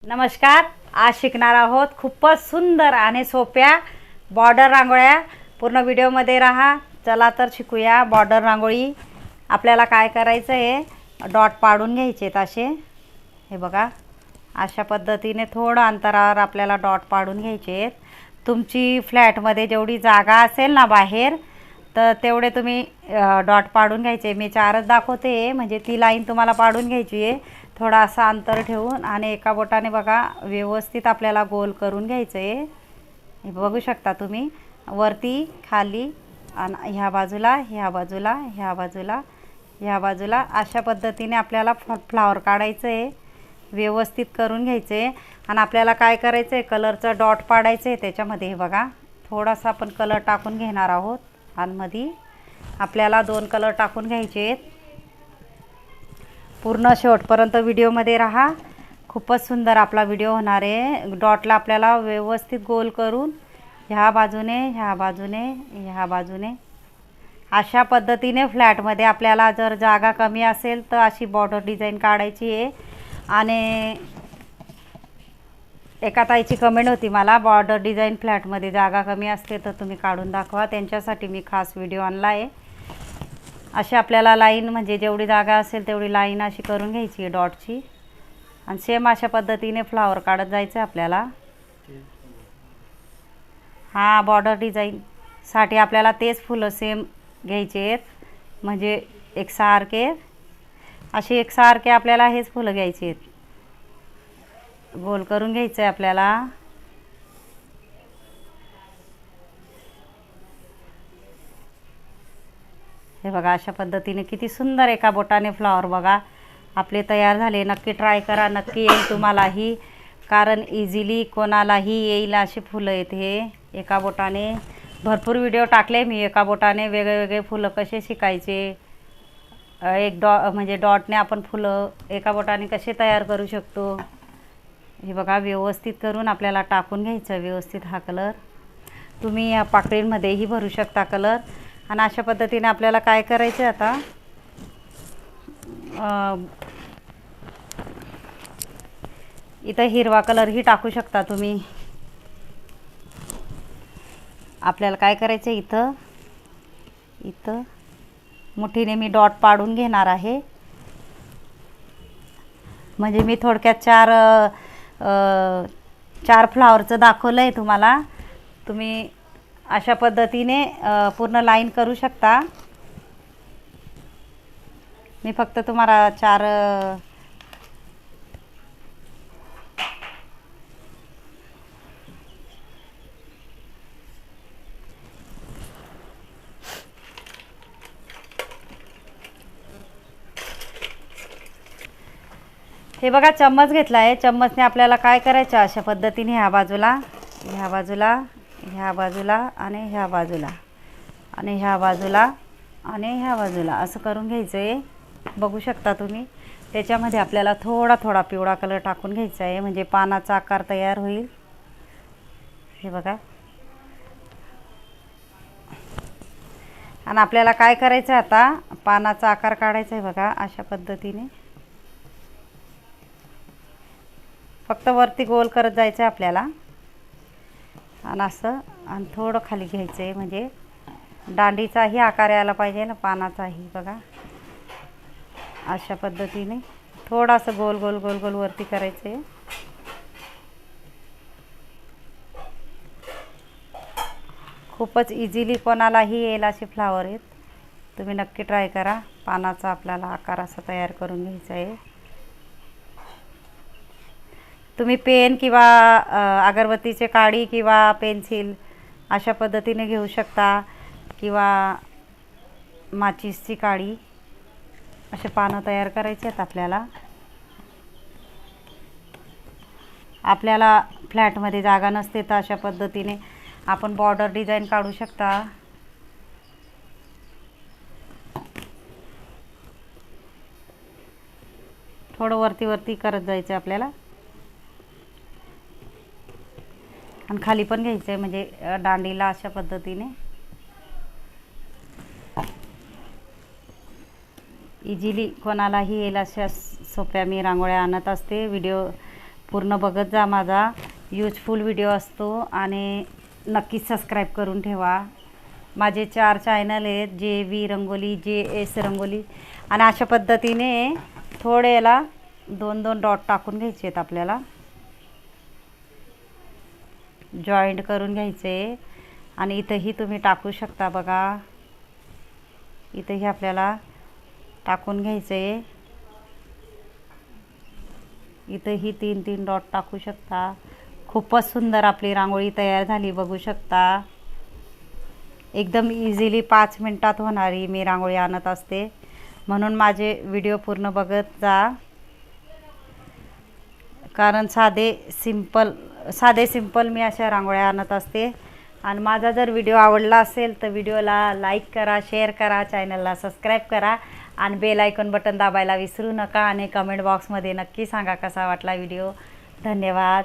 नमस्कार. आज शिकणार आहोत खूपच सुंदर आणि सोप्या बॉर्डर रांगोळ्या. पूर्ण व्हिडिओमध्ये राहा. चला तर शिकूया बॉर्डर रांगोळी. आपल्याला काय करायचं आहे, डॉट पाडून घ्यायचे आहेत असे. हे बघा, अशा पद्धतीने थोडं अंतरावर आपल्याला डॉट पाडून घ्यायचे आहेत. तुमची फ्लॅटमध्ये जेवढी जागा असेल ना बाहेर, तर तेवढे तुम्ही डॉट पाडून घ्यायचे. मी 4च दाखवते, म्हणजे ती लाईन तुम्हाला पाडून घ्यायची आहे. थोडा असा अंतर ठेवून आणि एका बोटाने बघा व्यवस्थित आपल्याला गोल करून घ्यायचं आहे. हे बघू शकता तुम्ही, वरती खाली आणि ह्या बाजूला, ह्या बाजूला, ह्या बाजूला, ह्या बाजूला, अशा पद्धतीने आपल्याला फ्लावर काढायचं आहे. व्यवस्थित करून घ्यायचं आहे. आणि आपल्याला काय करायचं आहे, कलरचं डॉट पाडायचं आहे त्याच्यामध्ये. हे बघा, थोडासा आपण कलर टाकून घेणार आहोत. आणि मध्ये आपल्याला 2 कलर टाकून घ्यायचे आहेत. पूर्ण शेवटपर्यंत व्हिडिओमध्ये राहा. खूपच सुंदर आपला व्हिडिओ होणार आहे. डॉटला आपल्याला व्यवस्थित गोल करून ह्या बाजूने, ह्या बाजूने, ह्या बाजूने, अशा पद्धतीने फ्लॅटमध्ये आपल्याला जर जागा कमी असेल तर अशी बॉर्डर डिझाईन काढायची आहे. आणि एका ताईची कमेंट होती मला, बॉर्डर डिझाईन फ्लॅटमध्ये जागा कमी असते तर तुम्ही काढून दाखवा. त्यांच्यासाठी मी खास व्हिडिओ आणला आहे. अशी आपल्याला लाईन, म्हणजे जेवढी जागा असेल तेवढी लाईन अशी करून घ्यायची आहे डॉटची. आणि सेम अशा पद्धतीने फ्लावर काढत जायचं आपल्याला. हा, बॉर्डर डिझाईनसाठी आपल्याला तेच फुलं सेम घ्यायचे आहेत, म्हणजे एकसारखे असे एकसारखे आपल्याला हेच फुलं घ्यायचे आहेत. गोल करून घ्यायचं आहे आपल्याला. हे बघा, अशा पद्धतीने किती सुंदर एका बोटाने फ्लावर बघा आपले तयार झाले. नक्की ट्राय करा, नक्की येईल तुम्हालाही, कारण इझिली कोणालाही येईल अशी फुलं आहेत हे. एका बोटाने भरपूर व्हिडिओ टाकले मी, एका बोटाने वेगळे फुलं कसे शिकायचे, म्हणजे डॉटने आपण फुलं एका बोटाने कसे तयार करू शकतो. हे बघा, व्यवस्थित करून आपल्याला टाकून घ्यायचं व्यवस्थित हा कलर. तुम्ही या पाकळींमध्येही भरू शकता कलर. आणि अशा पद्धतीने आपल्याला काय करायचं आता, इथं हिरवा कलरही टाकू शकता तुम्ही. आपल्याला काय करायचं, इथं इथं मुठीने मी डॉट पाडून घेणार आहे. म्हणजे मी थोडक्यात 4 फ्लावरचं दाखवलं आहे तुम्हाला. तुम्ही अशा पद्धतीने पूर्ण लाईन करू शकता. मी फक्त तुम्हाला 4 हे बघा, चम्मच घेतला आहे. चम्मचने आपल्याला काय करायचं, अशा पद्धतीने ह्या बाजूला, ह्या बाजूला, ह्या बाजूला आणि ह्या बाजूला आणि ह्या बाजूला आणि ह्या बाजूला असं करून घ्यायचं आहे. बघू शकता तुम्ही. त्याच्यामध्ये आपल्याला थोडा पिवळा कलर टाकून घ्यायचा आहे, म्हणजे पानाचा आकार तयार होईल. हे बघा. आणि आपल्याला काय करायचं आता, पानाचा आकार काढायचा आहे बघा अशा पद्धतीने. फक्त वरती गोल करत जायचं आहे आपल्याला. आणि असं, आणि थोडं खाली घ्यायचं आहे, म्हणजे दांडीचाही आकार यायला पाहिजे ना, पानाचाही. बघा, अशा पद्धतीने थोडंसं गोल गोल गोल गोल वरती करायचं आहे. खूपच इझिली कोणालाही येईल असे फ्लावर आहेत. तुम्ही नक्की ट्राय करा. पानाचा आपल्याला आकार असा तयार करून घ्यायचा आहे. तुम्ही पेन किंवा अगरबत्तीचे काडी किंवा पेन्सिल अशा पद्धतीने घेऊ शकता, किंवा माचीसची काडी. असे पानं तयार करायचे आहेत आपल्याला. आपल्याला फ्लॅटमध्ये जागा नसते तर अशा पद्धतीने आपण बॉर्डर डिझाईन काढू शकता. थोडं वरती करत जायचं आपल्याला. आणि खाली पण घ्यायचं आहे, म्हणजे दांडीला अशा पद्धतीने. इझिली कोणालाही येईल अशा सोप्या मी रांगोळ्या आणत असते. व्हिडिओ पूर्ण बघत जा, माझा यूजफुल व्हिडिओ असतो आणि नक्कीच सबस्क्राईब करून ठेवा. माझे 4 चॅनल आहेत, जे व्ही रंगोली, जे एस रंगोली. आणि अशा पद्धतीने थोडे याला 2-2 डॉट टाकून घ्यायचे आहेत, आपल्याला जॉईंट करून घ्यायचे. आणि इथंही तुम्ही टाकू शकता बघा, इथंही आपल्याला टाकून घ्यायचे. इथंही 3-3 डॉट टाकू शकता. खूपच सुंदर आपली रांगोळी तयार झाली, बघू शकता. एकदम इझिली 5 मिनटात होणारी मी रांगोळी आणत असते, म्हणून माझे व्हिडिओ पूर्ण बघत जा. कारण साधे सिंपल मी अशा रांगोळ्या आणत असते. आणि माझा जर व्हिडिओ आवडला असेल तर व्हिडिओला लाईक करा, शेअर करा, चॅनलला सबस्क्राईब करा आणि बेल आयकॉन बटन दाबायला विसरू नका. आणि कमेंट बॉक्समध्ये नक्की सांगा कसा वाटला व्हिडिओ. धन्यवाद.